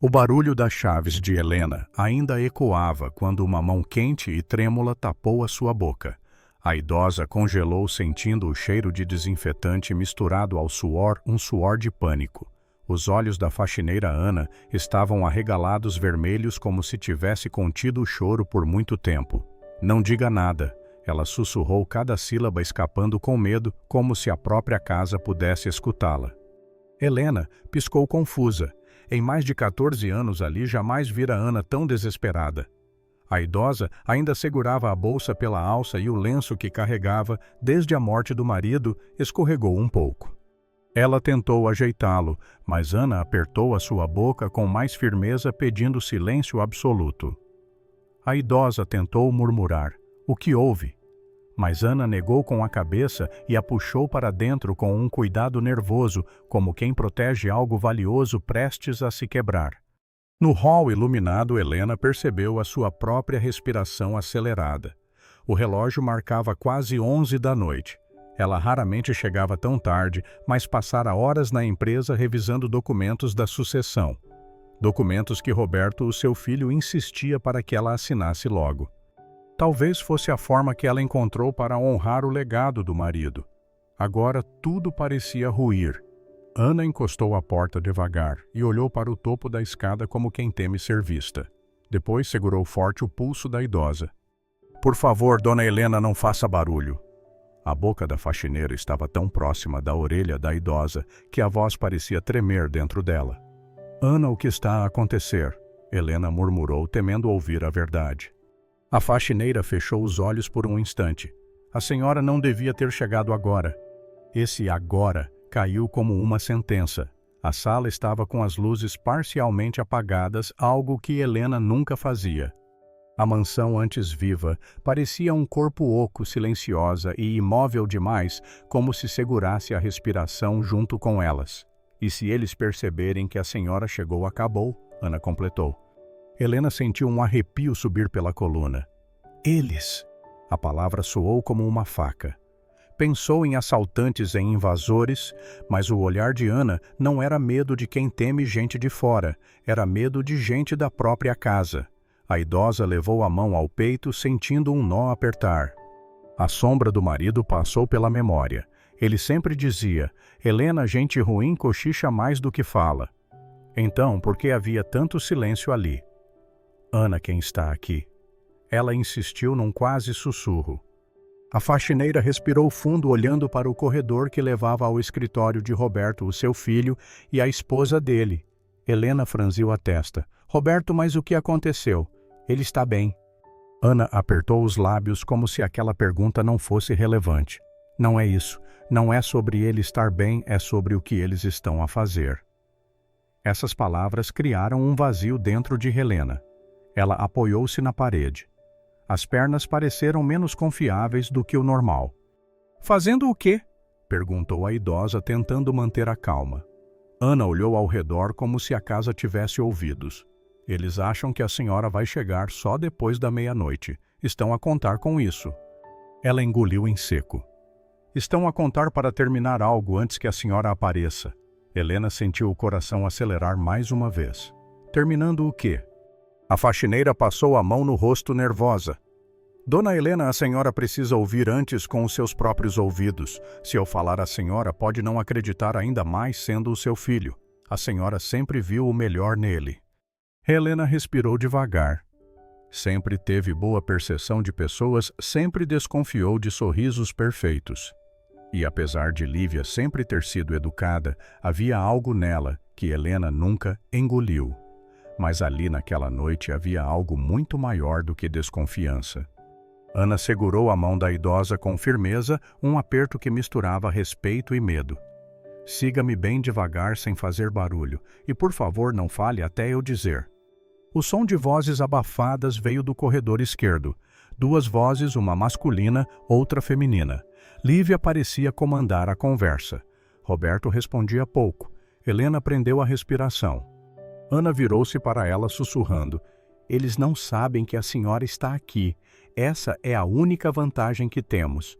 O barulho das chaves de Helena ainda ecoava quando uma mão quente e trêmula tapou a sua boca. A idosa congelou sentindo o cheiro de desinfetante misturado ao suor, um suor de pânico. Os olhos da faxineira Ana estavam arregalados vermelhos como se tivesse contido o choro por muito tempo. Não diga nada. Ela sussurrou cada sílaba escapando com medo, como se a própria casa pudesse escutá-la. Helena piscou confusa. Em mais de 14 anos ali jamais vira Ana tão desesperada. A idosa ainda segurava a bolsa pela alça e o lenço que carregava desde a morte do marido escorregou um pouco. Ela tentou ajeitá-lo, mas Ana apertou a sua boca com mais firmeza pedindo silêncio absoluto. A idosa tentou murmurar: "O que houve?" Mas Ana negou com a cabeça e a puxou para dentro com um cuidado nervoso, como quem protege algo valioso prestes a se quebrar. No hall iluminado, Helena percebeu a sua própria respiração acelerada. O relógio marcava quase 11 da noite. Ela raramente chegava tão tarde, mas passara horas na empresa revisando documentos da sucessão. Documentos que Roberto, o seu filho, insistia para que ela assinasse logo. Talvez fosse a forma que ela encontrou para honrar o legado do marido. Agora tudo parecia ruir. Ana encostou a porta devagar e olhou para o topo da escada como quem teme ser vista. Depois segurou forte o pulso da idosa. "Por favor, dona Helena, não faça barulho." A boca da faxineira estava tão próxima da orelha da idosa que a voz parecia tremer dentro dela. "Ana, o que está a acontecer?" Helena murmurou, temendo ouvir a verdade. A faxineira fechou os olhos por um instante. A senhora não devia ter chegado agora. Esse agora caiu como uma sentença. A sala estava com as luzes parcialmente apagadas, algo que Helena nunca fazia. A mansão, antes viva, parecia um corpo oco, silenciosa e imóvel demais, como se segurasse a respiração junto com elas. "E se eles perceberem que a senhora chegou, acabou", Ana completou. Helena sentiu um arrepio subir pela coluna. "Eles!" A palavra soou como uma faca. Pensou em assaltantes, em invasores, mas o olhar de Ana não era medo de quem teme gente de fora, era medo de gente da própria casa. A idosa levou a mão ao peito, sentindo um nó apertar. A sombra do marido passou pela memória. Ele sempre dizia: "Helena, gente ruim, cochicha mais do que fala." Então, por que havia tanto silêncio ali? "Ana, quem está aqui?" Ela insistiu num quase sussurro. A faxineira respirou fundo olhando para o corredor que levava ao escritório de Roberto, o seu filho, e a esposa dele. Helena franziu a testa. "Roberto, mas o que aconteceu? Ele está bem." Ana apertou os lábios como se aquela pergunta não fosse relevante. "Não é isso. Não é sobre ele estar bem, é sobre o que eles estão a fazer." Essas palavras criaram um vazio dentro de Helena. Ela apoiou-se na parede. As pernas pareceram menos confiáveis do que o normal. "Fazendo o quê?" perguntou a idosa, tentando manter a calma. Ana olhou ao redor como se a casa tivesse ouvidos. "Eles acham que a senhora vai chegar só depois da meia-noite. Estão a contar com isso." Ela engoliu em seco. "Estão a contar para terminar algo antes que a senhora apareça." Helena sentiu o coração acelerar mais uma vez. "Terminando o quê?" A faxineira passou a mão no rosto nervosa. "Dona Helena, a senhora precisa ouvir antes com os seus próprios ouvidos. Se eu falar, a senhora pode não acreditar ainda mais sendo o seu filho. A senhora sempre viu o melhor nele." Helena respirou devagar. Sempre teve boa percepção de pessoas, sempre desconfiou de sorrisos perfeitos. E apesar de Lívia sempre ter sido educada, havia algo nela que Helena nunca engoliu. Mas ali naquela noite havia algo muito maior do que desconfiança. Ana segurou a mão da idosa com firmeza, um aperto que misturava respeito e medo. "Siga-me bem devagar sem fazer barulho, e por favor não fale até eu dizer." O som de vozes abafadas veio do corredor esquerdo. 2 vozes, uma masculina, outra feminina. Lívia parecia comandar a conversa. Roberto respondia pouco. Helena prendeu a respiração. Ana virou-se para ela sussurrando: "Eles não sabem que a senhora está aqui. Essa é a única vantagem que temos."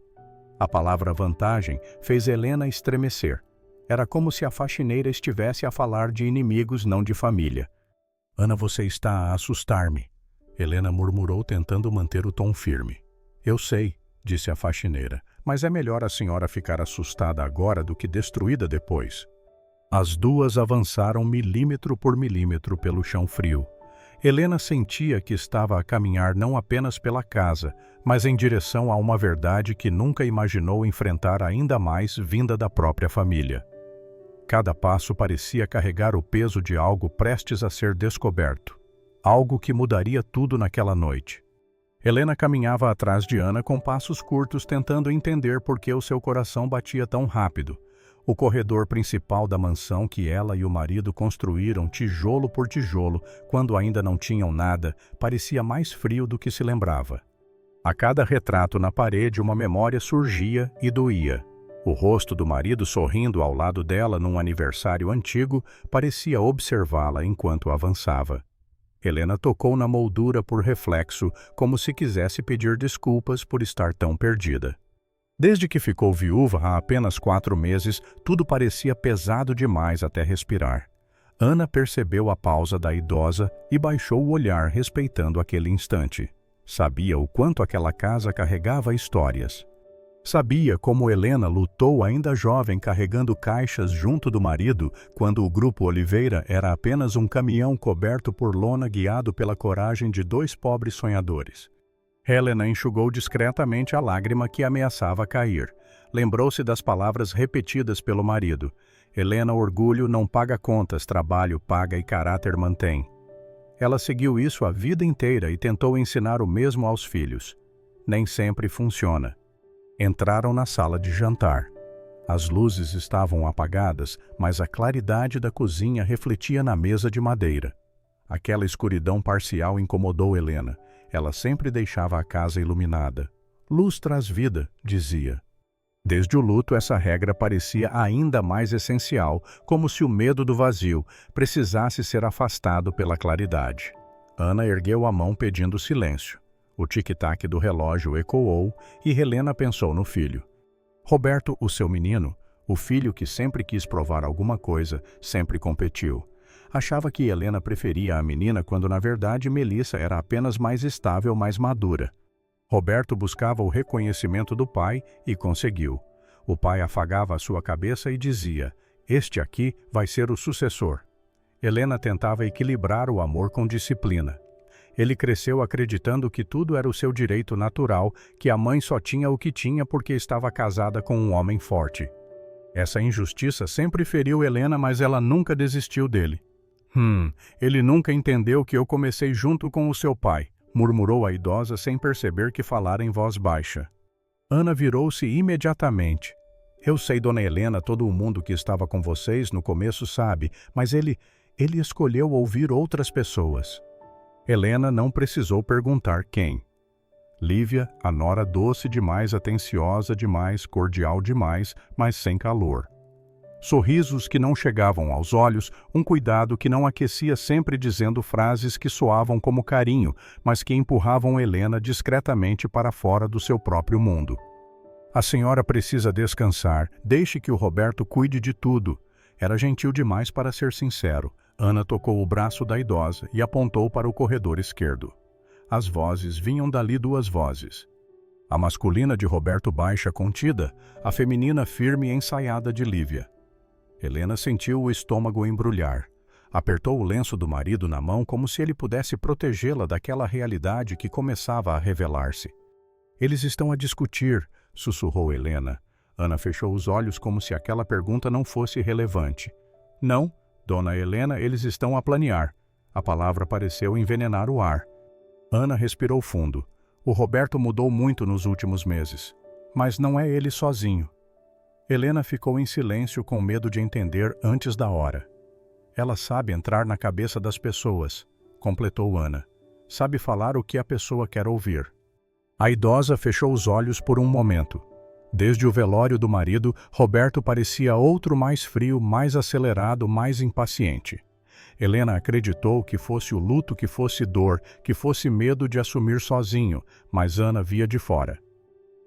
A palavra vantagem fez Helena estremecer. Era como se a faxineira estivesse a falar de inimigos, não de família. Ana, você está a assustar-me. Helena murmurou, tentando manter o tom firme. Eu sei, disse a faxineira, mas é melhor a senhora ficar assustada agora do que destruída depois. As duas avançaram milímetro por milímetro pelo chão frio. Helena sentia que estava a caminhar não apenas pela casa, mas em direção a uma verdade que nunca imaginou enfrentar ainda mais vinda da própria família. Cada passo parecia carregar o peso de algo prestes a ser descoberto. Algo que mudaria tudo naquela noite. Helena caminhava atrás de Ana com passos curtos, tentando entender por que o seu coração batia tão rápido. O corredor principal da mansão que ela e o marido construíram tijolo por tijolo, quando ainda não tinham nada, parecia mais frio do que se lembrava. A cada retrato na parede, uma memória surgia e doía. O rosto do marido sorrindo ao lado dela num aniversário antigo parecia observá-la enquanto avançava. Helena tocou na moldura por reflexo, como se quisesse pedir desculpas por estar tão perdida. Desde que ficou viúva há apenas 4 meses, tudo parecia pesado demais até respirar. Ana percebeu a pausa da idosa e baixou o olhar, respeitando aquele instante. Sabia o quanto aquela casa carregava histórias. Sabia como Helena lutou ainda jovem carregando caixas junto do marido, quando o Grupo Oliveira era apenas um caminhão coberto por lona guiado pela coragem de 2 pobres sonhadores. Helena enxugou discretamente a lágrima que ameaçava cair. Lembrou-se das palavras repetidas pelo marido. Helena, orgulho não paga contas, trabalho paga e caráter mantém. Ela seguiu isso a vida inteira e tentou ensinar o mesmo aos filhos. Nem sempre funciona. Entraram na sala de jantar. As luzes estavam apagadas, mas a claridade da cozinha refletia na mesa de madeira. Aquela escuridão parcial incomodou Helena. Ela sempre deixava a casa iluminada. Luz traz vida, dizia. Desde o luto, essa regra parecia ainda mais essencial, como se o medo do vazio precisasse ser afastado pela claridade. Ana ergueu a mão pedindo silêncio. O tic-tac do relógio ecoou e Helena pensou no filho. Roberto, o seu menino, o filho que sempre quis provar alguma coisa, sempre competiu. Achava que Helena preferia a menina quando na verdade Melissa era apenas mais estável, mais madura. Roberto buscava o reconhecimento do pai e conseguiu. O pai afagava a sua cabeça e dizia, este aqui vai ser o sucessor. Helena tentava equilibrar o amor com disciplina. Ele cresceu acreditando que tudo era o seu direito natural, que a mãe só tinha o que tinha porque estava casada com um homem forte. Essa injustiça sempre feriu Helena, mas ela nunca desistiu dele. Ele nunca entendeu que eu comecei junto com o seu pai, murmurou a idosa sem perceber que falara em voz baixa. Ana virou-se imediatamente. Eu sei, dona Helena, todo o mundo que estava com vocês no começo sabe, mas ele escolheu ouvir outras pessoas. Helena não precisou perguntar quem. Lívia, a nora doce demais, atenciosa demais, cordial demais, mas sem calor. Sorrisos que não chegavam aos olhos, um cuidado que não aquecia, sempre dizendo frases que soavam como carinho, mas que empurravam Helena discretamente para fora do seu próprio mundo. A senhora precisa descansar, deixe que o Roberto cuide de tudo. Era gentil demais para ser sincero. Ana tocou o braço da idosa e apontou para o corredor esquerdo. As vozes vinham dali, 2 vozes. A masculina de Roberto baixa, contida, a feminina firme e ensaiada de Lívia. Helena sentiu o estômago embrulhar. Apertou o lenço do marido na mão como se ele pudesse protegê-la daquela realidade que começava a revelar-se. Eles estão a discutir, sussurrou Helena. Ana fechou os olhos como se aquela pergunta não fosse relevante. Não, dona Helena, eles estão a planear. A palavra pareceu envenenar o ar. Ana respirou fundo. O Roberto mudou muito nos últimos meses. Mas não é ele sozinho. Helena ficou em silêncio com medo de entender antes da hora. Ela sabe entrar na cabeça das pessoas, completou Ana. Sabe falar o que a pessoa quer ouvir. A idosa fechou os olhos por um momento. Desde o velório do marido, Roberto parecia outro mais frio, mais acelerado, mais impaciente. Helena acreditou que fosse o luto, que fosse dor, que fosse medo de assumir sozinho, mas Ana via de fora.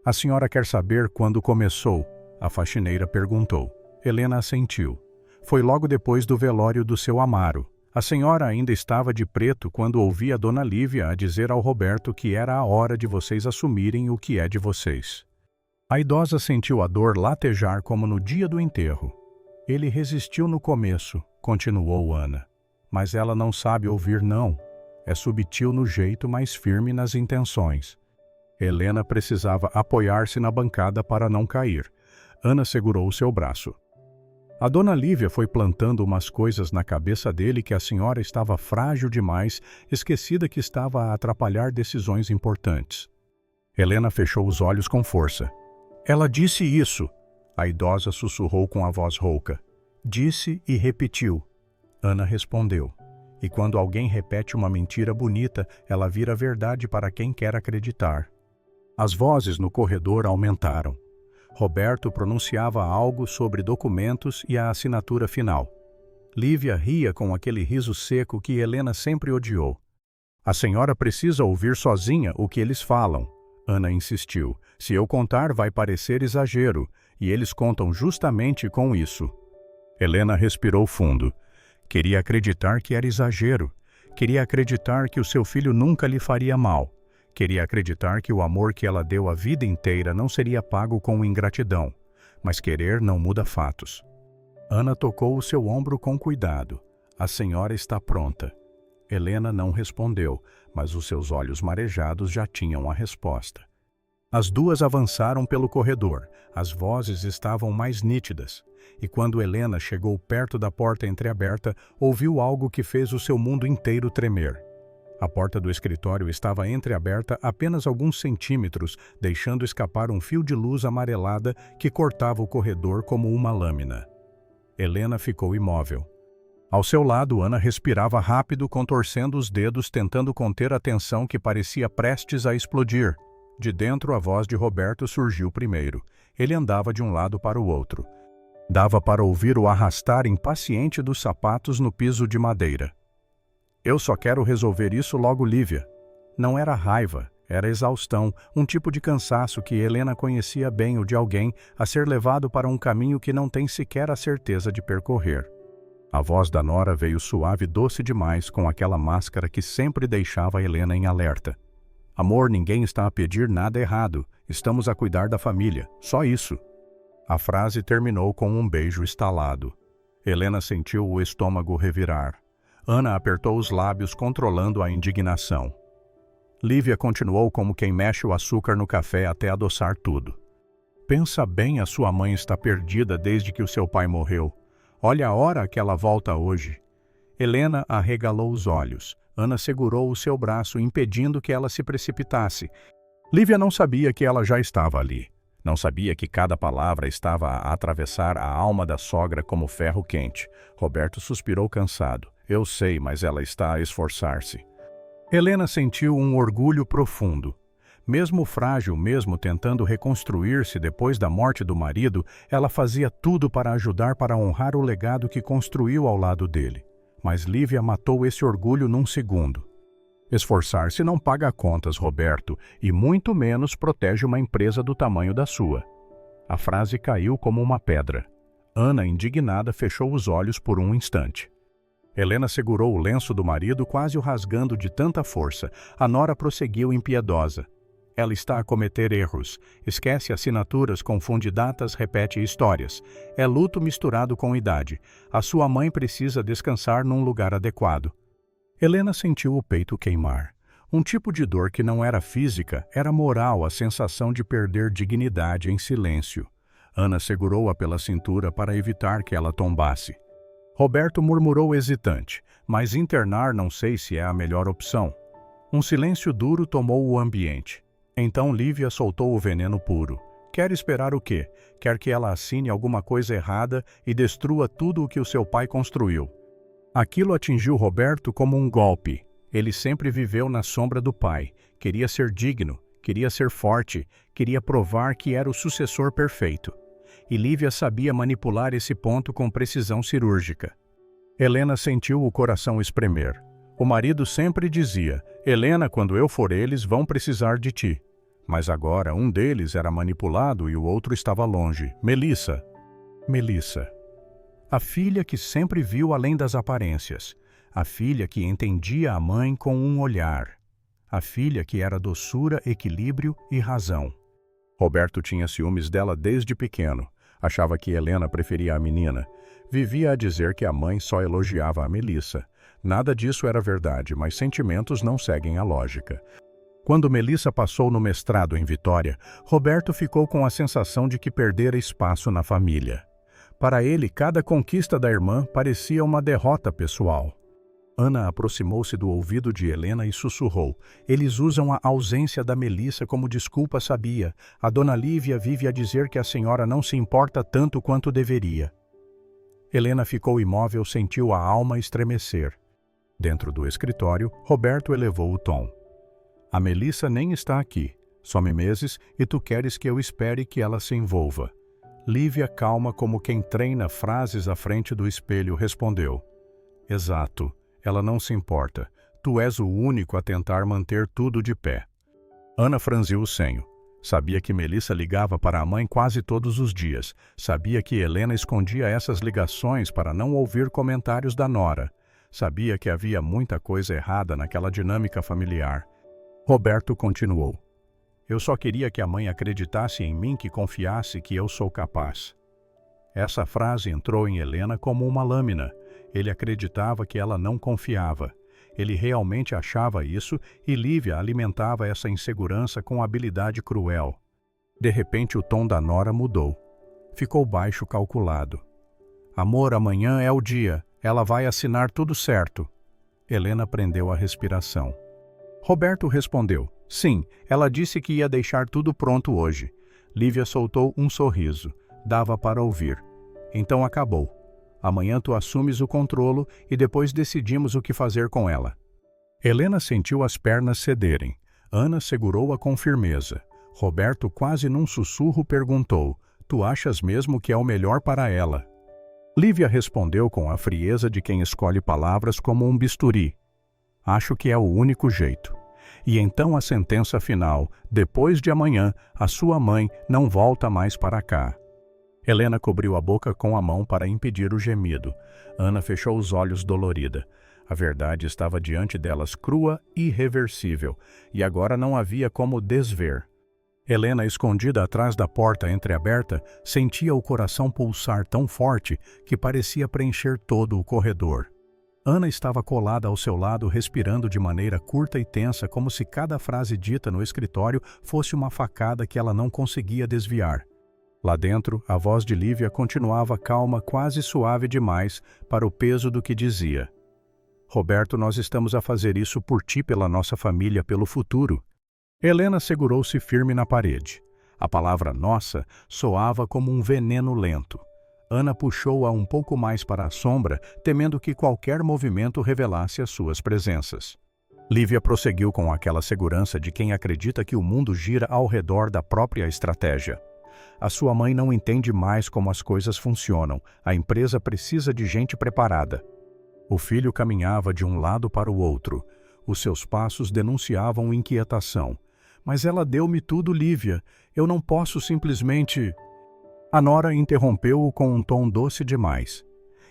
A senhora quer saber quando começou? A faxineira perguntou. Helena assentiu. Foi logo depois do velório do seu Amaro. A senhora ainda estava de preto quando ouvi a dona Lívia a dizer ao Roberto que era a hora de vocês assumirem o que é de vocês. A idosa sentiu a dor latejar como no dia do enterro. Ele resistiu no começo, continuou Ana. Mas ela não sabe ouvir não. É subtil no jeito, mas firme nas intenções. Helena precisava apoiar-se na bancada para não cair. Ana segurou o seu braço. A dona Lívia foi plantando umas coisas na cabeça dele que a senhora estava frágil demais, esquecida que estava a atrapalhar decisões importantes. Helena fechou os olhos com força. Ela disse isso. A idosa sussurrou com a voz rouca. Disse e repetiu. Ana respondeu. E quando alguém repete uma mentira bonita, ela vira verdade para quem quer acreditar. As vozes no corredor aumentaram. Roberto pronunciava algo sobre documentos e a assinatura final. Lívia ria com aquele riso seco que Helena sempre odiou. A senhora precisa ouvir sozinha o que eles falam. Ana insistiu. Se eu contar vai parecer exagero, e eles contam justamente com isso. Helena respirou fundo. Queria acreditar que era exagero. Queria acreditar que o seu filho nunca lhe faria mal. Queria acreditar que o amor que ela deu a vida inteira não seria pago com ingratidão. Mas querer não muda fatos. Ana tocou o seu ombro com cuidado. A senhora está pronta. Helena não respondeu, mas os seus olhos marejados já tinham a resposta. As duas avançaram pelo corredor. As vozes estavam mais nítidas. E quando Helena chegou perto da porta entreaberta, ouviu algo que fez o seu mundo inteiro tremer. A porta do escritório estava entreaberta apenas alguns centímetros, deixando escapar um fio de luz amarelada que cortava o corredor como uma lâmina. Helena ficou imóvel. Ao seu lado, Ana respirava rápido, contorcendo os dedos, tentando conter a tensão que parecia prestes a explodir. De dentro, a voz de Roberto surgiu primeiro. Ele andava de um lado para o outro. Dava para ouvir o arrastar impaciente dos sapatos no piso de madeira. Eu só quero resolver isso logo, Lívia. Não era raiva, era exaustão, um tipo de cansaço que Helena conhecia bem, o de alguém a ser levado para um caminho que não tem sequer a certeza de percorrer. A voz da nora veio suave e doce demais, com aquela máscara que sempre deixava Helena em alerta. Amor, ninguém está a pedir nada errado. Estamos a cuidar da família. Só isso. A frase terminou com um beijo estalado. Helena sentiu o estômago revirar. Ana apertou os lábios, controlando a indignação. Lívia continuou como quem mexe o açúcar no café até adoçar tudo. Pensa bem, a sua mãe está perdida desde que o seu pai morreu. Olha a hora que ela volta hoje. Helena arregalou os olhos. Ana segurou o seu braço, impedindo que ela se precipitasse. Lívia não sabia que ela já estava ali. Não sabia que cada palavra estava a atravessar a alma da sogra como ferro quente. Roberto suspirou cansado. Eu sei, mas ela está a esforçar-se. Helena sentiu um orgulho profundo. Mesmo frágil, mesmo tentando reconstruir-se depois da morte do marido, ela fazia tudo para ajudar, para honrar o legado que construiu ao lado dele. Mas Lívia matou esse orgulho num segundo. Esforçar-se não paga contas, Roberto, e muito menos protege uma empresa do tamanho da sua. A frase caiu como uma pedra. Ana, indignada, fechou os olhos por um instante. Helena segurou o lenço do marido, quase o rasgando de tanta força. A nora prosseguiu impiedosa. Ela está a cometer erros. Esquece assinaturas, confunde datas, repete histórias. É luto misturado com idade. A sua mãe precisa descansar num lugar adequado. Helena sentiu o peito queimar. Um tipo de dor que não era física, era moral, a sensação de perder dignidade em silêncio. Ana segurou-a pela cintura para evitar que ela tombasse. Roberto murmurou hesitante, mas internar não sei se é a melhor opção. Um silêncio duro tomou o ambiente. Então Lívia soltou o veneno puro. Quer esperar o quê? Quer que ela assine alguma coisa errada e destrua tudo o que o seu pai construiu. Aquilo atingiu Roberto como um golpe. Ele sempre viveu na sombra do pai. Queria ser digno, queria ser forte, queria provar que era o sucessor perfeito. E Lívia sabia manipular esse ponto com precisão cirúrgica. Helena sentiu o coração espremer. O marido sempre dizia, Helena, quando eu for eles vão precisar de ti. Mas agora um deles era manipulado e o outro estava longe. Melissa. A filha que sempre viu além das aparências. a filha que entendia a mãe com um olhar, a filha que era doçura, equilíbrio e razão. Roberto tinha ciúmes dela desde pequeno, achava que Helena preferia a menina, vivia a dizer que a mãe só elogiava a Melissa. Nada disso era verdade, mas sentimentos não seguem a lógica. Quando Melissa passou no mestrado em Vitória, Roberto ficou com a sensação de que perdera espaço na família. Para ele, cada conquista da irmã parecia uma derrota pessoal. Ana aproximou-se do ouvido de Helena e sussurrou: "Eles usam a ausência da Melissa como desculpa, sabia? A dona Lívia vive a dizer que a senhora não se importa tanto quanto deveria." Helena ficou imóvel, sentiu a alma estremecer. Dentro do escritório, Roberto elevou o tom: "A Melissa nem está aqui. Some meses e tu queres que eu espere que ela se envolva." Lívia, calma como quem treina frases à frente do espelho, respondeu: "Exato. Ela não se importa. Tu és o único a tentar manter tudo de pé." Ana franziu o senho. Sabia que Melissa ligava para a mãe quase todos os dias. Sabia que Helena escondia essas ligações para não ouvir comentários da nora. Sabia que havia muita coisa errada naquela dinâmica familiar. Roberto continuou: "Eu só queria que a mãe acreditasse em mim, que confiasse que eu sou capaz." Essa frase entrou em Helena como uma lâmina. Ele acreditava que ela não confiava. Ele realmente achava isso e Lívia alimentava essa insegurança com habilidade cruel. De repente o tom da nora mudou. Ficou baixo, calculado. "Amor, amanhã é o dia. Ela vai assinar tudo certo." Helena prendeu a respiração. Roberto respondeu: "Sim, ela disse que ia deixar tudo pronto hoje." Lívia soltou um sorriso. Dava para ouvir. "Então acabou. Amanhã tu assumes o controlo e depois decidimos o que fazer com ela." Helena sentiu as pernas cederem. Ana segurou-a com firmeza. Roberto, quase num sussurro, perguntou: "Tu achas mesmo que é o melhor para ela?" Lívia respondeu com a frieza de quem escolhe palavras como um bisturi: "Acho que é o único jeito." E então a sentença final: "Depois de amanhã, a sua mãe não volta mais para cá." Helena cobriu a boca com a mão para impedir o gemido. Ana fechou os olhos dolorida. A verdade estava diante delas, crua e irreversível, e agora não havia como desver. Helena, escondida atrás da porta entreaberta, sentia o coração pulsar tão forte que parecia preencher todo o corredor. Ana estava colada ao seu lado, respirando de maneira curta e tensa, como se cada frase dita no escritório fosse uma facada que ela não conseguia desviar. Lá dentro, a voz de Lívia continuava calma, quase suave demais para o peso do que dizia: "Roberto, nós estamos a fazer isso por ti, pela nossa família, pelo futuro." Helena segurou-se firme na parede. A palavra "nossa" soava como um veneno lento. Ana puxou-a um pouco mais para a sombra, temendo que qualquer movimento revelasse as suas presenças. Lívia prosseguiu com aquela segurança de quem acredita que o mundo gira ao redor da própria estratégia. "A sua mãe não entende mais como as coisas funcionam. A empresa precisa de gente preparada." O filho caminhava de um lado para o outro. Os seus passos denunciavam inquietação. "Mas ela deu-me tudo, Lívia. Eu não posso simplesmente..." A nora interrompeu-o com um tom doce demais.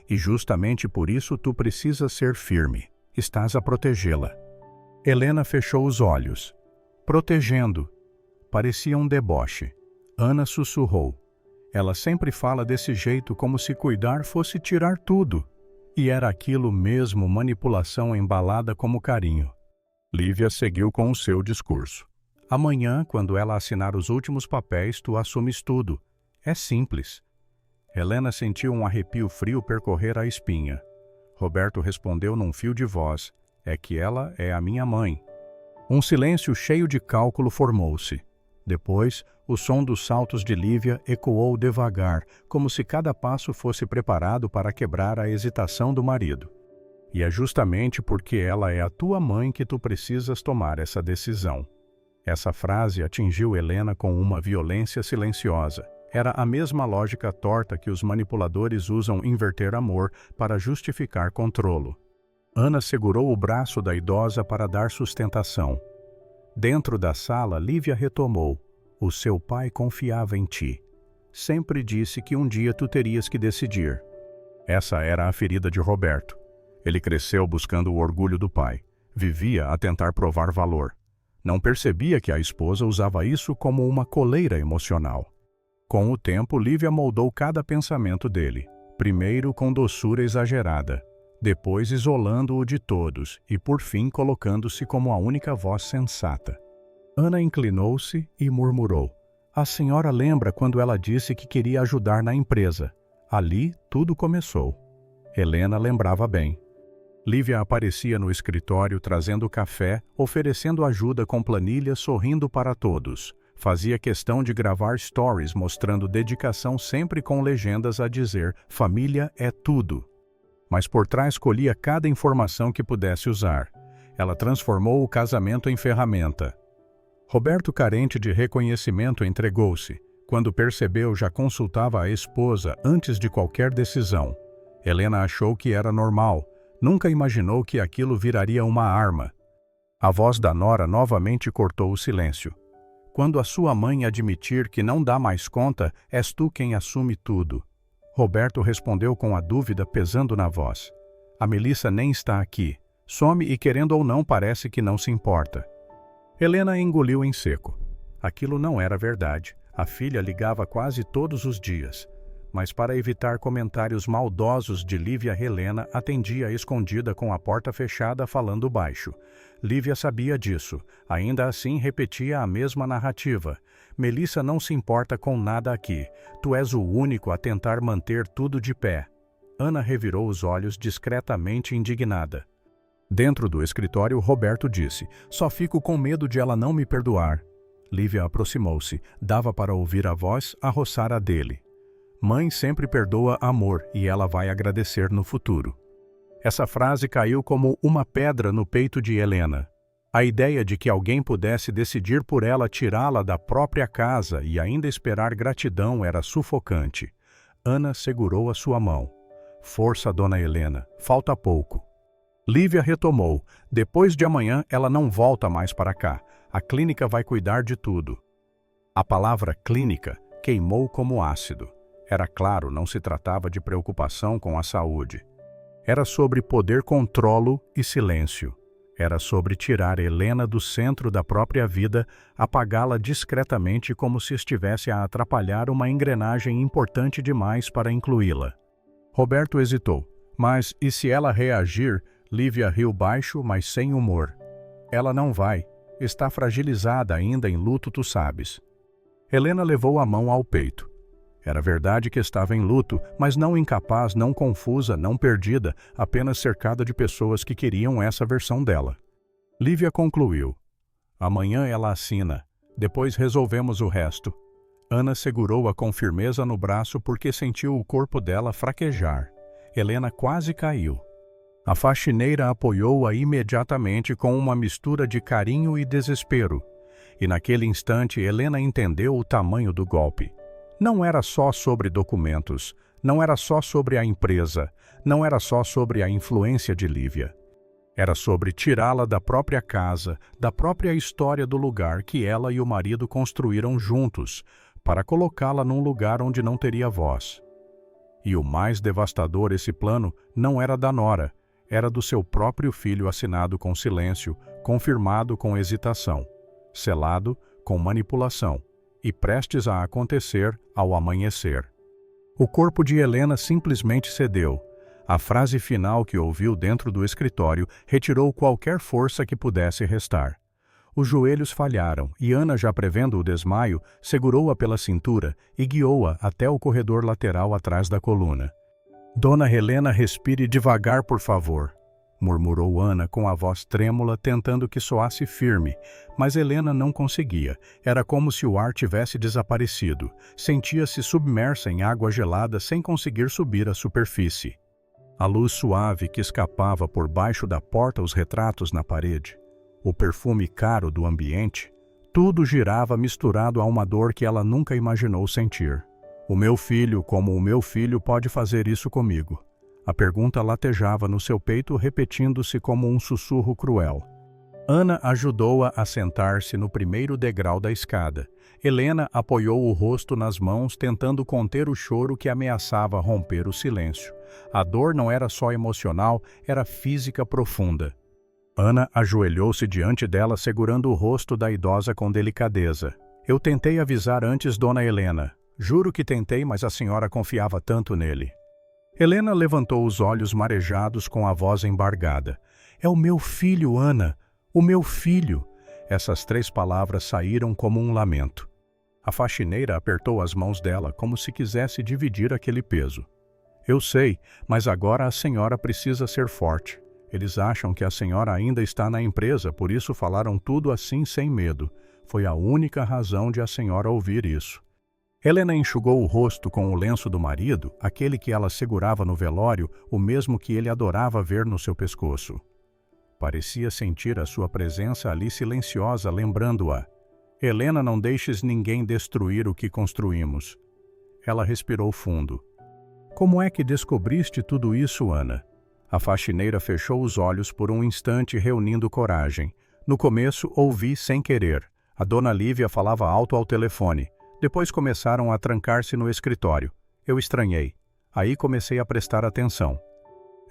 "E justamente por isso tu precisas ser firme. Estás a protegê-la." Helena fechou os olhos. "Protegendo." Parecia um deboche. Ana sussurrou: "Ela sempre fala desse jeito, como se cuidar fosse tirar tudo." E era aquilo mesmo, manipulação embalada como carinho. Lívia seguiu com o seu discurso: "Amanhã, quando ela assinar os últimos papéis, tu assumes tudo. É simples." Helena sentiu um arrepio frio percorrer a espinha. Roberto respondeu num fio de voz: "É que ela é a minha mãe." Um silêncio cheio de cálculo formou-se. Depois, o som dos saltos de Lívia ecoou devagar, como se cada passo fosse preparado para quebrar a hesitação do marido. "E é justamente porque ela é a tua mãe que tu precisas tomar essa decisão." Essa frase atingiu Helena com uma violência silenciosa. Era a mesma lógica torta que os manipuladores usam inverter amor para justificar controlo. Ana segurou o braço da idosa para dar sustentação. Dentro da sala, Lívia retomou: "O seu pai confiava em ti. Sempre disse que um dia tu terias que decidir." Essa era a ferida de Roberto. Ele cresceu buscando o orgulho do pai. Vivia a tentar provar valor. Não percebia que a esposa usava isso como uma coleira emocional. Com o tempo, Lívia moldou cada pensamento dele. Primeiro com doçura exagerada, depois isolando-o de todos e, por fim, colocando-se como a única voz sensata. Ana inclinou-se e murmurou. A senhora lembra quando ela disse que queria ajudar na empresa? Ali, tudo começou. Helena lembrava bem. Lívia aparecia no escritório trazendo café, oferecendo ajuda com planilhas, sorrindo para todos. Fazia questão de gravar stories mostrando dedicação sempre com legendas a dizer família é tudo. Mas por trás colhia cada informação que pudesse usar. Ela transformou o casamento em ferramenta. Roberto, carente de reconhecimento, entregou-se. Quando percebeu, já consultava a esposa antes de qualquer decisão. Helena achou que era normal. Nunca imaginou que aquilo viraria uma arma. A voz da nora novamente cortou o silêncio. Quando a sua mãe admitir que não dá mais conta, és tu quem assume tudo. Roberto respondeu com a dúvida pesando na voz. A Melissa nem está aqui. Some e, querendo ou não, parece que não se importa. Helena engoliu em seco. Aquilo não era verdade. A filha ligava quase todos os dias. Mas para evitar comentários maldosos de Lívia, Helena atendia escondida com a porta fechada, falando baixo. Lívia sabia disso. Ainda assim repetia a mesma narrativa. Melissa não se importa com nada aqui. Tu és o único a tentar manter tudo de pé. Ana revirou os olhos discretamente indignada. Dentro do escritório, Roberto disse, só fico com medo de ela não me perdoar. Lívia aproximou-se. Dava para ouvir a voz a roçar a dele. Mãe sempre perdoa amor e ela vai agradecer no futuro. Essa frase caiu como uma pedra no peito de Helena. A ideia de que alguém pudesse decidir por ela tirá-la da própria casa e ainda esperar gratidão era sufocante. Ana segurou a sua mão. Força, dona Helena, falta pouco. Lívia retomou. Depois de amanhã ela não volta mais para cá. A clínica vai cuidar de tudo. A palavra clínica queimou como ácido. Era claro, não se tratava de preocupação com a saúde. Era sobre poder, controlo e silêncio. Era sobre tirar Helena do centro da própria vida, apagá-la discretamente como se estivesse a atrapalhar uma engrenagem importante demais para incluí-la. Roberto hesitou. Mas e se ela reagir? Lívia riu baixo, mas sem humor. Ela não vai. Está fragilizada ainda em luto, tu sabes. Helena levou a mão ao peito. Era verdade que estava em luto, mas não incapaz, não confusa, não perdida, apenas cercada de pessoas que queriam essa versão dela. Lívia concluiu. Amanhã ela assina. Depois resolvemos o resto. Ana segurou-a com firmeza no braço porque sentiu o corpo dela fraquejar. Helena quase caiu. A faxineira apoiou-a imediatamente com uma mistura de carinho e desespero. E naquele instante Helena entendeu o tamanho do golpe. Não era só sobre documentos, não era só sobre a empresa, não era só sobre a influência de Lívia. Era sobre tirá-la da própria casa, da própria história do lugar que ela e o marido construíram juntos, para colocá-la num lugar onde não teria voz. E o mais devastador, esse plano não era da nora, era do seu próprio filho, assinado com silêncio, confirmado com hesitação, selado com manipulação. E prestes a acontecer ao amanhecer. O corpo de Helena simplesmente cedeu. A frase final que ouviu dentro do escritório retirou qualquer força que pudesse restar. Os joelhos falharam e Ana, já prevendo o desmaio, segurou-a pela cintura e guiou-a até o corredor lateral atrás da coluna. Dona Helena, respire devagar, por favor, murmurou Ana com a voz trêmula, tentando que soasse firme, mas Helena não conseguia. Era como se o ar tivesse desaparecido. Sentia-se submersa em água gelada sem conseguir subir à superfície. A luz suave que escapava por baixo da porta, os retratos na parede, o perfume caro do ambiente, tudo girava misturado a uma dor que ela nunca imaginou sentir. O meu filho, como o meu filho, pode fazer isso comigo. A pergunta latejava no seu peito, repetindo-se como um sussurro cruel. Ana ajudou-a a sentar-se no primeiro degrau da escada. Helena apoiou o rosto nas mãos, tentando conter o choro que ameaçava romper o silêncio. A dor não era só emocional, era física profunda. Ana ajoelhou-se diante dela, segurando o rosto da idosa com delicadeza. Eu tentei avisar antes, dona Helena. Juro que tentei, mas a senhora confiava tanto nele. Helena levantou os olhos marejados com a voz embargada. É o meu filho, Ana. O meu filho! Essas 3 palavras saíram como um lamento. A faxineira apertou as mãos dela como se quisesse dividir aquele peso. Eu sei, mas agora a senhora precisa ser forte. Eles acham que a senhora ainda está na empresa, por isso falaram tudo assim sem medo. Foi a única razão de a senhora ouvir isso. Helena enxugou o rosto com o lenço do marido, aquele que ela segurava no velório, o mesmo que ele adorava ver no seu pescoço. Parecia sentir a sua presença ali silenciosa, lembrando-a. Helena, não deixes ninguém destruir o que construímos. Ela respirou fundo. Como é que descobriste tudo isso, Ana? A faxineira fechou os olhos por um instante, reunindo coragem. No começo, ouvi sem querer. A dona Lívia falava alto ao telefone. Depois começaram a trancar-se no escritório. Eu estranhei. Aí comecei a prestar atenção.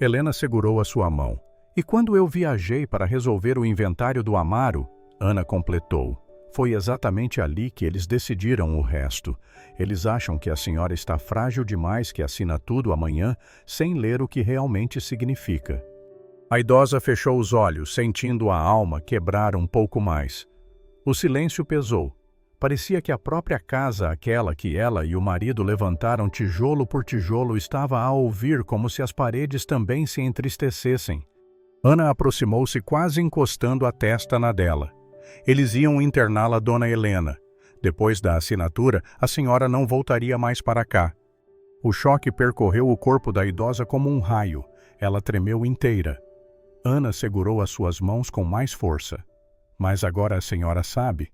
Helena segurou a sua mão. E quando eu viajei para resolver o inventário do Amaro, Ana completou. Foi exatamente ali que eles decidiram o resto. Eles acham que a senhora está frágil demais que assina tudo amanhã, sem ler o que realmente significa. A idosa fechou os olhos, sentindo a alma quebrar um pouco mais. O silêncio pesou. Parecia que a própria casa, aquela que ela e o marido levantaram tijolo por tijolo, estava a ouvir como se as paredes também se entristecessem. Ana aproximou-se, quase encostando a testa na dela. Eles iam interná-la, dona Helena. Depois da assinatura, a senhora não voltaria mais para cá. O choque percorreu o corpo da idosa como um raio. Ela tremeu inteira. Ana segurou as suas mãos com mais força. Mas agora a senhora sabe?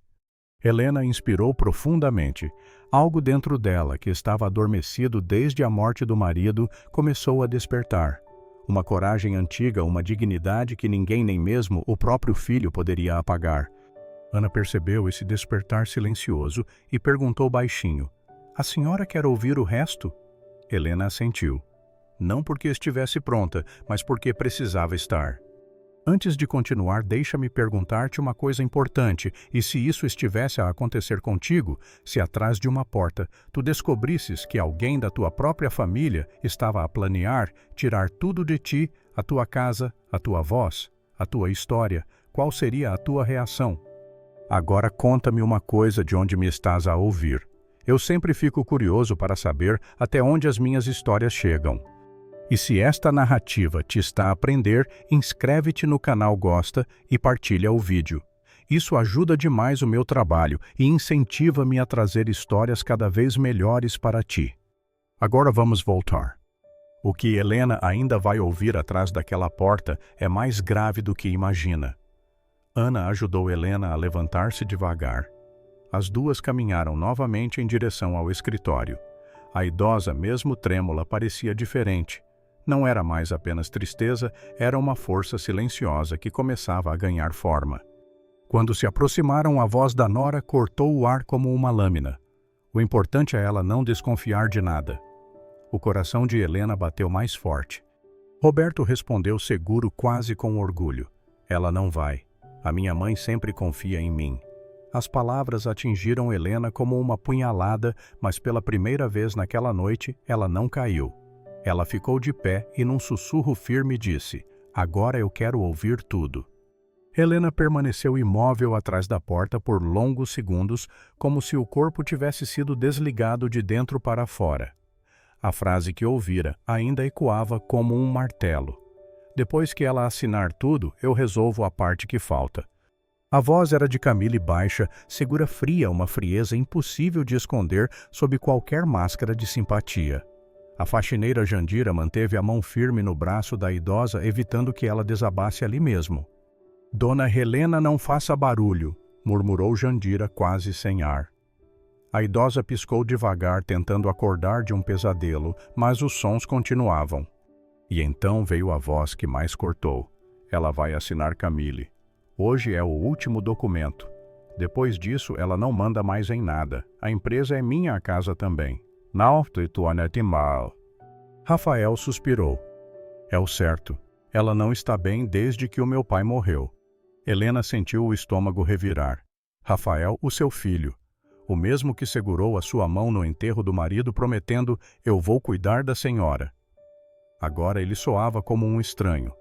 Helena inspirou profundamente. Algo dentro dela, que estava adormecido desde a morte do marido, começou a despertar. Uma coragem antiga, uma dignidade que ninguém, nem mesmo o próprio filho, poderia apagar. Ana percebeu esse despertar silencioso e perguntou baixinho: A senhora quer ouvir o resto? Helena assentiu. Não porque estivesse pronta, mas porque precisava estar. Antes de continuar, deixa-me perguntar-te uma coisa importante, e se isso estivesse a acontecer contigo, se atrás de uma porta tu descobrisses que alguém da tua própria família estava a planear tirar tudo de ti, a tua casa, a tua voz, a tua história, qual seria a tua reação? Agora conta-me uma coisa de onde me estás a ouvir. Eu sempre fico curioso para saber até onde as minhas histórias chegam. E se esta narrativa te está a prender, inscreve-te no canal Gosta e partilha o vídeo. Isso ajuda demais o meu trabalho e incentiva-me a trazer histórias cada vez melhores para ti. Agora vamos voltar. O que Helena ainda vai ouvir atrás daquela porta é mais grave do que imagina. Ana ajudou Helena a levantar-se devagar. As duas caminharam novamente em direção ao escritório. A idosa, mesmo trêmula, parecia diferente. Não era mais apenas tristeza, era uma força silenciosa que começava a ganhar forma. Quando se aproximaram, a voz da nora cortou o ar como uma lâmina. O importante é ela não desconfiar de nada. O coração de Helena bateu mais forte. Roberto respondeu seguro, quase com orgulho. Ela não vai. A minha mãe sempre confia em mim. As palavras atingiram Helena como uma punhalada, mas pela primeira vez naquela noite, ela não caiu. Ela ficou de pé e num sussurro firme disse: Agora eu quero ouvir tudo. Helena permaneceu imóvel atrás da porta por longos segundos, como se o corpo tivesse sido desligado de dentro para fora. A frase que ouvira ainda ecoava como um martelo. Depois que ela assinar tudo, eu resolvo a parte que falta. A voz era de Camille baixa, segura, fria, uma frieza impossível de esconder sob qualquer máscara de simpatia. A faxineira Jandira manteve a mão firme no braço da idosa, evitando que ela desabasse ali mesmo. Dona Helena, não faça barulho, murmurou Jandira quase sem ar. A idosa piscou devagar, tentando acordar de um pesadelo, mas os sons continuavam. E então veio a voz que mais cortou. Ela vai assinar Camille. Hoje é o último documento. Depois disso, ela não manda mais em nada. A empresa é minha casa também. Não te tornes mal. Rafael suspirou. É o certo. Ela não está bem desde que o meu pai morreu. Helena sentiu o estômago revirar. Rafael, o seu filho. O mesmo que segurou a sua mão no enterro do marido prometendo: eu vou cuidar da senhora. Agora ele soava como um estranho.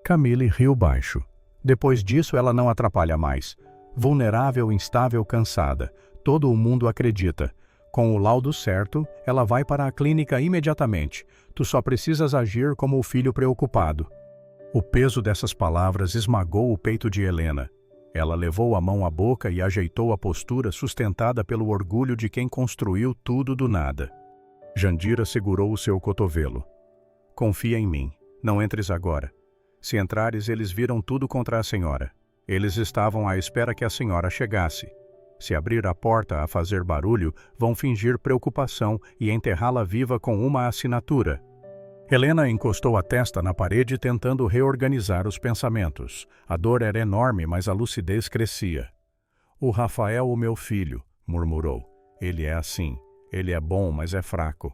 Camille riu baixo. Depois disso ela não atrapalha mais. Vulnerável, instável, cansada. Todo o mundo acredita. Com o laudo certo, ela vai para a clínica imediatamente. Tu só precisas agir como o filho preocupado. O peso dessas palavras esmagou o peito de Helena. Ela levou a mão à boca e ajeitou a postura sustentada pelo orgulho de quem construiu tudo do nada. Jandira segurou o seu cotovelo. Confia em mim. Não entres agora. Se entrares, eles viram tudo contra a senhora. Eles estavam à espera que a senhora chegasse. Se abrir a porta a fazer barulho, vão fingir preocupação e enterrá-la viva com uma assinatura. Helena encostou a testa na parede tentando reorganizar os pensamentos. A dor era enorme, mas a lucidez crescia. O Rafael, o meu filho, murmurou. Ele é assim. Ele é bom, mas é fraco.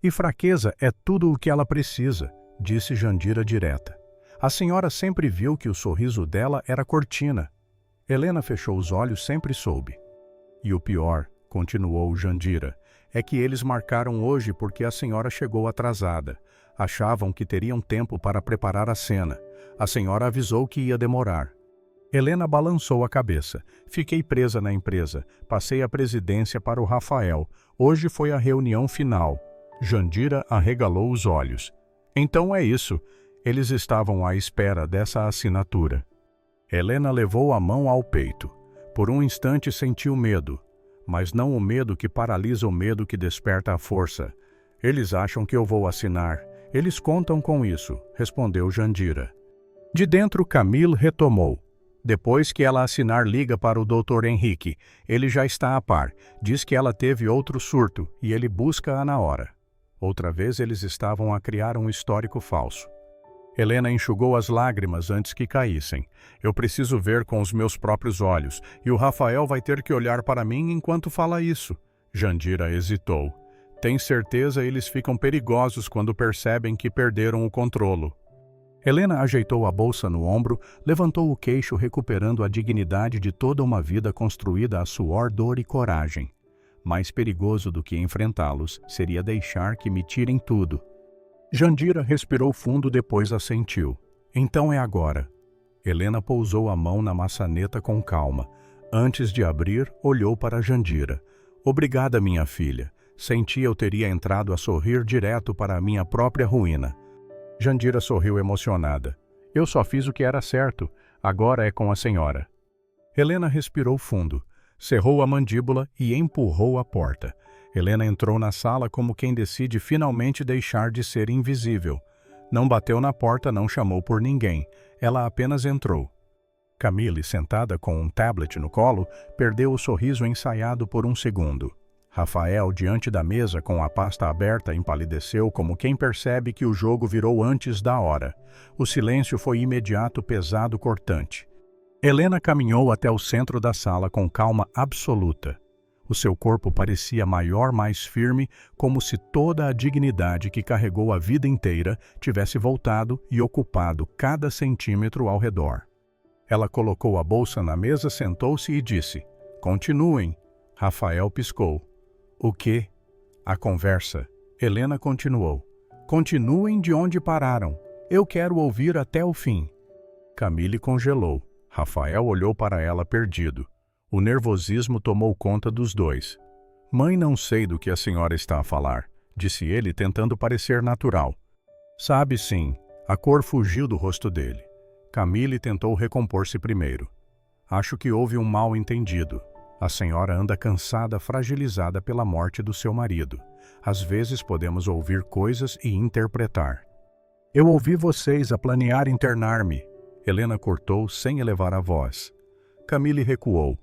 E fraqueza é tudo o que ela precisa, disse Jandira direta. A senhora sempre viu que o sorriso dela era cortina. Helena fechou os olhos, sempre soube. E o pior, continuou Jandira, é que eles marcaram hoje porque a senhora chegou atrasada. Achavam que teriam tempo para preparar a cena. A senhora avisou que ia demorar. Helena balançou a cabeça. Fiquei presa na empresa. Passei a presidência para o Rafael. Hoje foi a reunião final. Jandira arregalou os olhos. Então é isso. Eles estavam à espera dessa assinatura. Helena levou a mão ao peito. Por um instante sentiu medo, mas não o medo que paralisa o medo que desperta a força. Eles acham que eu vou assinar. Eles contam com isso, respondeu Jandira. De dentro, Camille retomou. Depois que ela assinar, liga para o Dr. Henrique. Ele já está a par. Diz que ela teve outro surto e ele busca-a na hora. Outra vez eles estavam a criar um histórico falso. Helena enxugou as lágrimas antes que caíssem. Eu preciso ver com os meus próprios olhos, e o Rafael vai ter que olhar para mim enquanto fala isso. Jandira hesitou. Tem certeza eles ficam perigosos quando percebem que perderam o controlo. Helena ajeitou a bolsa no ombro, levantou o queixo recuperando a dignidade de toda uma vida construída a suor, dor e coragem. Mais perigoso do que enfrentá-los seria deixar que me tirem tudo. Jandira respirou fundo, depois assentiu. Então é agora. Helena pousou a mão na maçaneta com calma. Antes de abrir, olhou para Jandira. Obrigada, minha filha. Senti eu teria entrado a sorrir direto para a minha própria ruína. Jandira sorriu emocionada. Eu só fiz o que era certo. Agora é com a senhora. Helena respirou fundo. Cerrou a mandíbula e empurrou a porta. Helena entrou na sala como quem decide finalmente deixar de ser invisível. Não bateu na porta, não chamou por ninguém. Ela apenas entrou. Camille, sentada com um tablet no colo, perdeu o sorriso ensaiado por um segundo. Rafael, diante da mesa com a pasta aberta, empalideceu como quem percebe que o jogo virou antes da hora. O silêncio foi imediato, pesado, cortante. Helena caminhou até o centro da sala com calma absoluta. O seu corpo parecia maior, mais firme, como se toda a dignidade que carregou a vida inteira tivesse voltado e ocupado cada centímetro ao redor. Ela colocou a bolsa na mesa, sentou-se e disse: "Continuem." Rafael piscou. "O quê?" "A conversa." Helena continuou. "Continuem de onde pararam. Eu quero ouvir até o fim." Camille congelou. Rafael olhou para ela perdido. O nervosismo tomou conta dos dois. "Mãe, não sei do que a senhora está a falar", disse ele, tentando parecer natural. "Sabe sim." A cor fugiu do rosto dele. Camille tentou recompor-se primeiro. "Acho que houve um mal-entendido. A senhora anda cansada, fragilizada pela morte do seu marido. Às vezes podemos ouvir coisas e interpretar." "Eu ouvi vocês a planear internar-me." Helena cortou sem elevar a voz. Camille recuou.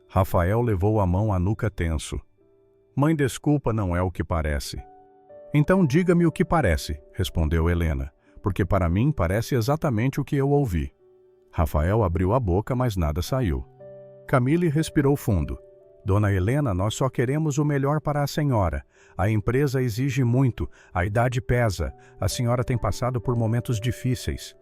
Rafael levou a mão à nuca tenso. "Mãe, desculpa, não é o que parece." "Então diga-me o que parece", respondeu Helena, "porque para mim parece exatamente o que eu ouvi." Rafael abriu a boca, mas nada saiu. Camille respirou fundo. Dona Helena, nós só queremos o melhor para a senhora. A empresa exige muito, a idade pesa, a senhora tem passado por momentos difíceis.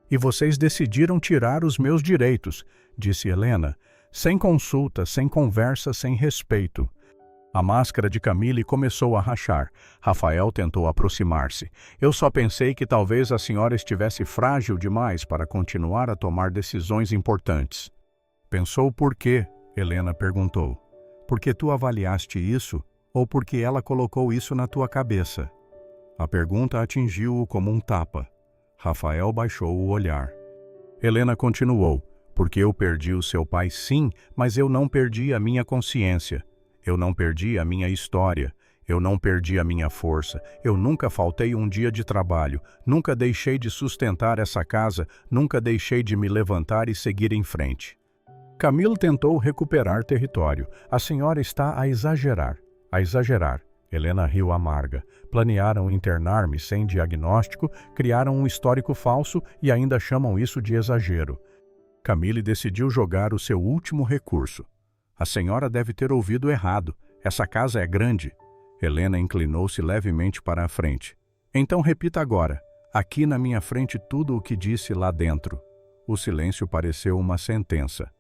E vocês decidiram tirar os meus direitos, disse Helena, sem consulta, sem conversa, sem respeito. A máscara de Camille começou a rachar. Rafael tentou aproximar-se. Eu só pensei que talvez a senhora estivesse frágil demais para continuar a tomar decisões importantes. Pensou por quê? Helena perguntou. Porque tu avaliaste isso ou porque ela colocou isso na tua cabeça? A pergunta atingiu-o como um tapa. Rafael baixou o olhar. Helena continuou. Porque eu perdi o seu pai, sim, mas eu não perdi a minha consciência. Eu não perdi a minha história. Eu não perdi a minha força. Eu nunca faltei um dia de trabalho. Nunca deixei de sustentar essa casa. Nunca deixei de me levantar e seguir em frente. Camille tentou recuperar território. A senhora está a exagerar. A exagerar. Helena riu amarga. Planearam internar-me sem diagnóstico, criaram um histórico falso e ainda chamam isso de exagero. Camille decidiu jogar o seu último recurso. A senhora deve ter ouvido errado. Essa casa é grande. Helena inclinou-se levemente para a frente. Então repita agora. Aqui na minha frente tudo o que disse lá dentro. O silêncio pareceu uma sentença.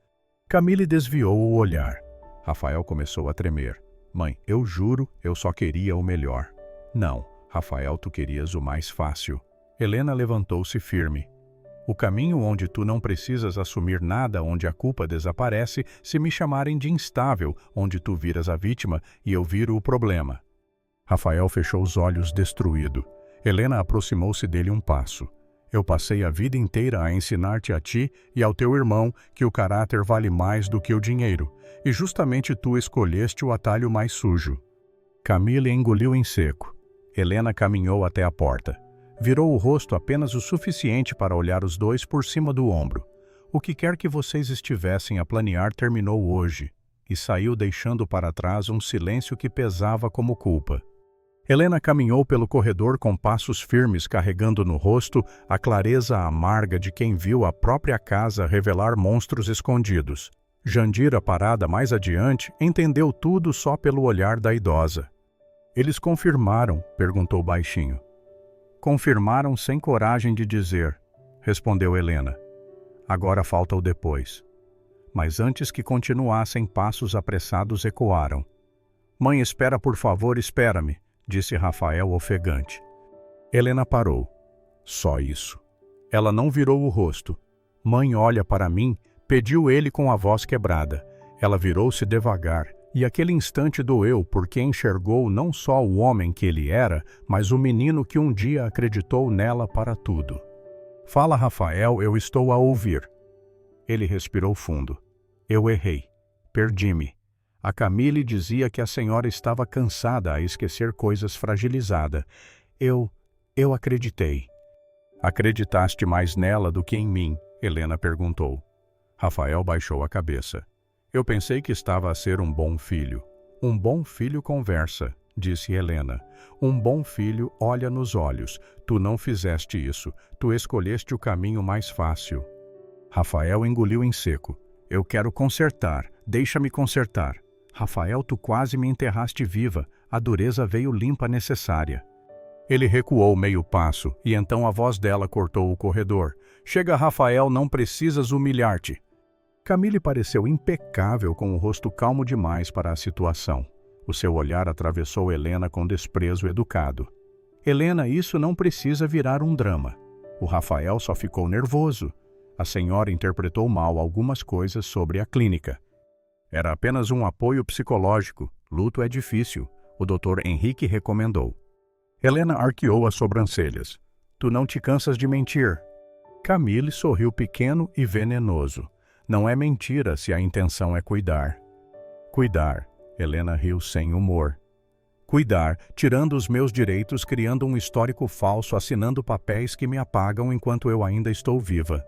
Camille desviou o olhar. Rafael começou a tremer. Mãe, eu juro, eu só queria o melhor. Não, Rafael, tu querias o mais fácil. Helena levantou-se firme. O caminho onde tu não precisas assumir nada, onde a culpa desaparece, se me chamarem de instável, onde tu viras a vítima e eu viro o problema. Rafael fechou os olhos destruído. Helena aproximou-se dele um passo. Eu passei a vida inteira a ensinar-te a ti e ao teu irmão que o caráter vale mais do que o dinheiro, e justamente tu escolheste o atalho mais sujo. Camille engoliu em seco. Helena caminhou até a porta. Virou o rosto apenas o suficiente para olhar os dois por cima do ombro. O que quer que vocês estivessem a planear terminou hoje, e saiu deixando para trás um silêncio que pesava como culpa. Helena caminhou pelo corredor com passos firmes, carregando no rosto a clareza amarga de quem viu a própria casa revelar monstros escondidos. Jandira, parada mais adiante, entendeu tudo só pelo olhar da idosa. Eles confirmaram? Perguntou baixinho. Confirmaram sem coragem de dizer, respondeu Helena. Agora falta o depois. Mas antes que continuassem, passos apressados ecoaram. Mãe, espera, por favor, espera-me, disse Rafael ofegante. Helena parou. Só isso. Ela não virou o rosto. Mãe, olha para mim, pediu ele com a voz quebrada. Ela virou-se devagar. E aquele instante doeu porque enxergou não só o homem que ele era, mas o menino que um dia acreditou nela para tudo. Fala, Rafael, eu estou a ouvir. Ele respirou fundo. Eu errei. Perdi-me. A Camille dizia que a senhora estava cansada a esquecer coisas fragilizadas. Eu acreditei. Acreditaste mais nela do que em mim? Helena perguntou. Rafael baixou a cabeça. Eu pensei que estava a ser um bom filho. Um bom filho conversa, disse Helena. Um bom filho olha nos olhos. Tu não fizeste isso. Tu escolheste o caminho mais fácil. Rafael engoliu em seco. Eu quero consertar. Deixa-me consertar. Rafael, tu quase me enterraste viva. A dureza veio limpa necessária. Ele recuou meio passo, e então a voz dela cortou o corredor. Chega, Rafael, não precisas humilhar-te. Camille pareceu impecável, com o rosto calmo demais para a situação. O seu olhar atravessou Helena com desprezo educado. Helena, isso não precisa virar um drama. O Rafael só ficou nervoso. A senhora interpretou mal algumas coisas sobre a clínica. Era apenas um apoio psicológico. Luto é difícil. O Dr. Henrique recomendou. Helena arqueou as sobrancelhas. Tu não te cansas de mentir. Camille sorriu pequeno e venenoso. Não é mentira se a intenção é cuidar. Cuidar. Helena riu sem humor. Cuidar, tirando os meus direitos, criando um histórico falso, assinando papéis que me apagam enquanto eu ainda estou viva.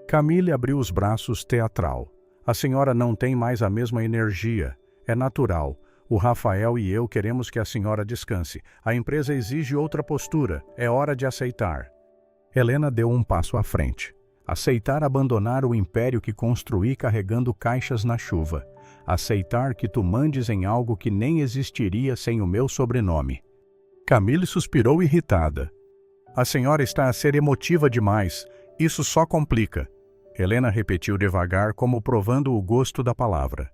Camille abriu os braços teatral. A senhora não tem mais a mesma energia. É natural. O Rafael e eu queremos que a senhora descanse. A empresa exige outra postura. É hora de aceitar. Helena deu um passo à frente. Aceitar abandonar o império que construí carregando caixas na chuva. Aceitar que tu mandes em algo que nem existiria sem o meu sobrenome. Camille suspirou irritada. A senhora está a ser emotiva demais. Isso só complica. Helena repetiu devagar, como provando o gosto da palavra.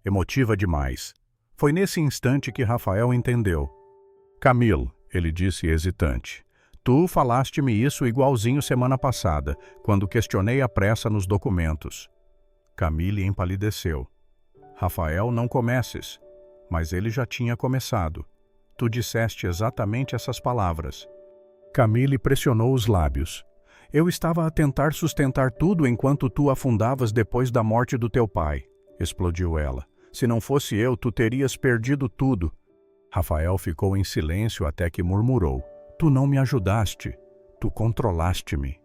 Emotiva demais. Foi nesse instante que Rafael entendeu. Camille, ele disse hesitante. Tu falaste-me isso igualzinho semana passada, quando questionei a pressa nos documentos. Camille empalideceu. Rafael, não comeces. Mas ele já tinha começado. Tu disseste exatamente essas palavras. Camille pressionou os lábios. Eu estava a tentar sustentar tudo enquanto tu afundavas depois da morte do teu pai, explodiu ela. Se não fosse eu, tu terias perdido tudo. Rafael ficou em silêncio até que murmurou. Tu não me ajudaste. Tu controlaste-me.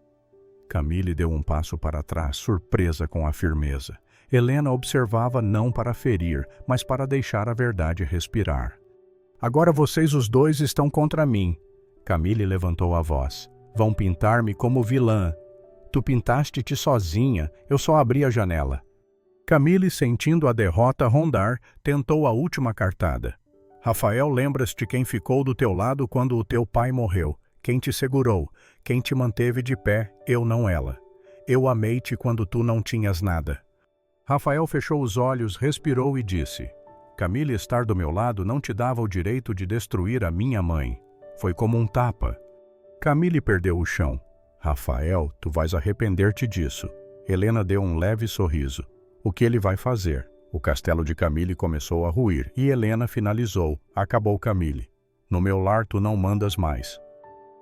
Camille deu um passo para trás, surpresa com a firmeza. Helena observava não para ferir, mas para deixar a verdade respirar. Agora vocês os dois estão contra mim. Camille levantou a voz. Vão pintar-me como vilã. Tu pintaste-te sozinha, eu só abri a janela. Camille, sentindo a derrota rondar, tentou a última cartada. Rafael, lembras-te quem ficou do teu lado quando o teu pai morreu? Quem te segurou? Quem te manteve de pé? Eu, não ela. Eu amei-te quando tu não tinhas nada. Rafael fechou os olhos, respirou e disse: Camille, estar do meu lado não te dava o direito de destruir a minha mãe. Foi como um tapa. Camille perdeu o chão. Rafael, tu vais arrepender-te disso. Helena deu um leve sorriso. O que ele vai fazer? O castelo de Camille começou a ruir e Helena finalizou. Acabou Camille. No meu lar tu não mandas mais.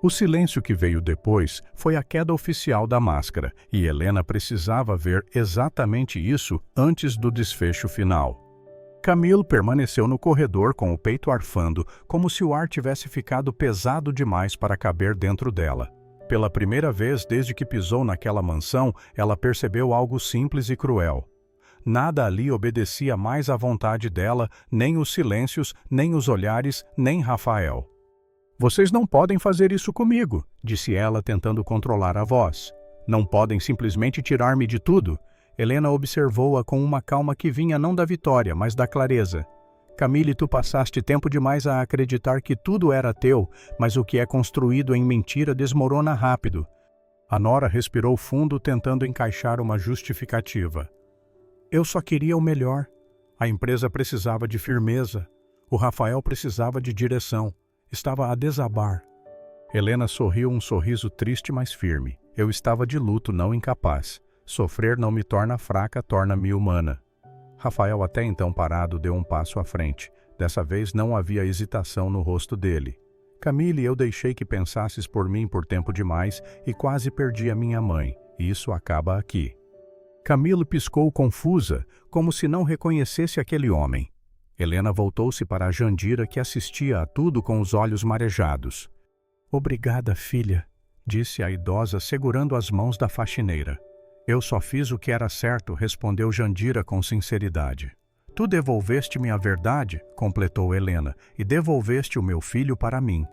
O silêncio que veio depois foi a queda oficial da máscara e Helena precisava ver exatamente isso antes do desfecho final. Camille permaneceu no corredor com o peito arfando, como se o ar tivesse ficado pesado demais para caber dentro dela. Pela primeira vez desde que pisou naquela mansão, ela percebeu algo simples e cruel. Nada ali obedecia mais à vontade dela, nem os silêncios, nem os olhares, nem Rafael. Vocês não podem fazer isso comigo, disse ela tentando controlar a voz. Não podem simplesmente tirar-me de tudo. Helena observou-a com uma calma que vinha não da vitória, mas da clareza. Camille, tu passaste tempo demais a acreditar que tudo era teu, mas o que é construído em mentira desmorona rápido. A nora respirou fundo, tentando encaixar uma justificativa. Eu só queria o melhor. A empresa precisava de firmeza. O Rafael precisava de direção. Estava a desabar. Helena sorriu um sorriso triste, mas firme. Eu estava de luto, não incapaz. Sofrer não me torna fraca, torna-me humana. Rafael, até então parado, deu um passo à frente. Dessa vez não havia hesitação no rosto dele. Camille, eu deixei que pensasses por mim por tempo demais e quase perdi a minha mãe. Isso acaba aqui. Camille piscou confusa, como se não reconhecesse aquele homem. Helena voltou-se para a Jandira, que assistia a tudo com os olhos marejados. Obrigada, filha, disse a idosa, segurando as mãos da faxineira. Eu só fiz o que era certo, respondeu Jandira com sinceridade. Tu devolveste-me a verdade, completou Helena, e devolveste o meu filho para mim.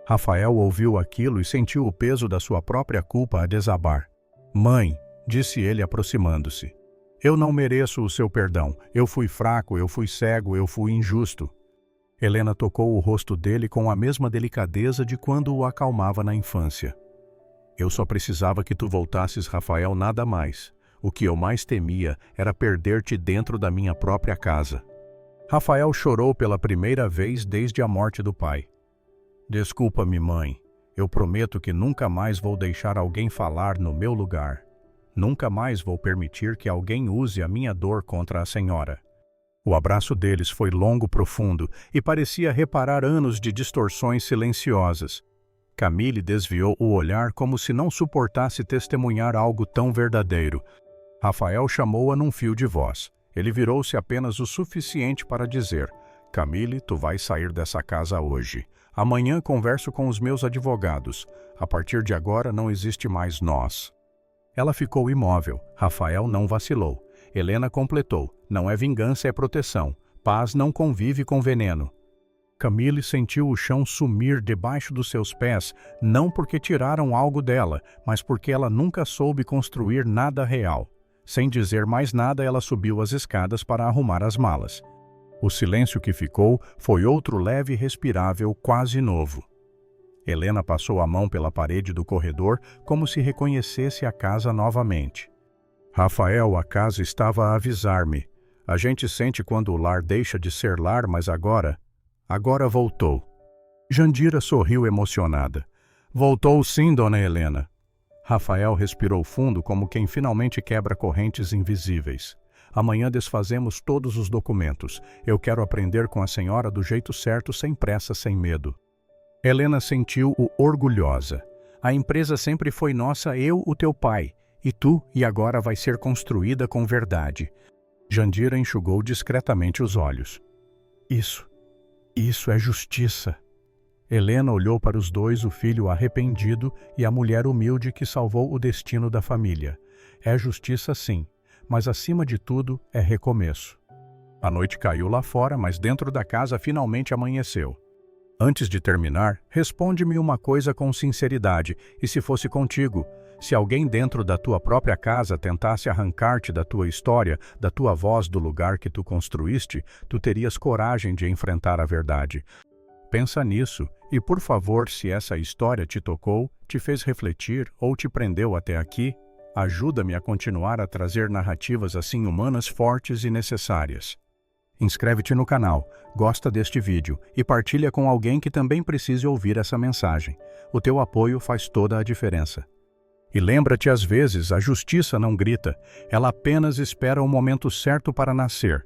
Rafael ouviu aquilo e sentiu o peso da sua própria culpa a desabar. Mãe, disse ele aproximando-se. Eu não mereço o seu perdão. Eu fui fraco, eu fui cego, eu fui injusto. Helena tocou o rosto dele com a mesma delicadeza de quando o acalmava na infância. Eu só precisava que tu voltasses, Rafael, nada mais. O que eu mais temia era perder-te dentro da minha própria casa. Rafael chorou pela primeira vez desde a morte do pai. Desculpa-me, mãe. Eu prometo que nunca mais vou deixar alguém falar no meu lugar. Nunca mais vou permitir que alguém use a minha dor contra a senhora. O abraço deles foi longo, profundo, e parecia reparar anos de distorções silenciosas. Camille desviou o olhar como se não suportasse testemunhar algo tão verdadeiro. Rafael chamou-a num fio de voz. Ele virou-se apenas o suficiente para dizer: Camille, tu vais sair dessa casa hoje. Amanhã converso com os meus advogados. A partir de agora não existe mais nós. Ela ficou imóvel. Rafael não vacilou. Helena completou: não é vingança, é proteção. Paz não convive com veneno. Camille sentiu o chão sumir debaixo dos seus pés, não porque tiraram algo dela, mas porque ela nunca soube construir nada real. Sem dizer mais nada, ela subiu as escadas para arrumar as malas. O silêncio que ficou foi outro leve e respirável, quase novo. Helena passou a mão pela parede do corredor como se reconhecesse a casa novamente. Rafael, a casa estava a avisar-me. A gente sente quando o lar deixa de ser lar, mas agora voltou. Jandira sorriu emocionada. Voltou sim, dona Helena. Rafael respirou fundo como quem finalmente quebra correntes invisíveis. Amanhã desfazemos todos os documentos. Eu quero aprender com a senhora do jeito certo, sem pressa, sem medo. Helena sentiu-o orgulhosa. A empresa sempre foi nossa, eu, o teu pai, e tu, e agora vai ser construída com verdade. Jandira enxugou discretamente os olhos. Isso é justiça. Helena olhou para os dois, o filho arrependido e a mulher humilde que salvou o destino da família. É justiça sim, mas acima de tudo é recomeço. A noite caiu lá fora, mas dentro da casa finalmente amanheceu. Antes de terminar, responde-me uma coisa com sinceridade, e se fosse contigo, se alguém dentro da tua própria casa tentasse arrancar-te da tua história, da tua voz, do lugar que tu construíste, tu terias coragem de enfrentar a verdade. Pensa nisso, e por favor, se essa história te tocou, te fez refletir ou te prendeu até aqui, ajuda-me a continuar a trazer narrativas assim humanas, fortes e necessárias. Inscreve-te no canal, gosta deste vídeo e partilha com alguém que também precise ouvir essa mensagem. O teu apoio faz toda a diferença. E lembra-te, às vezes, a justiça não grita, ela apenas espera o momento certo para nascer.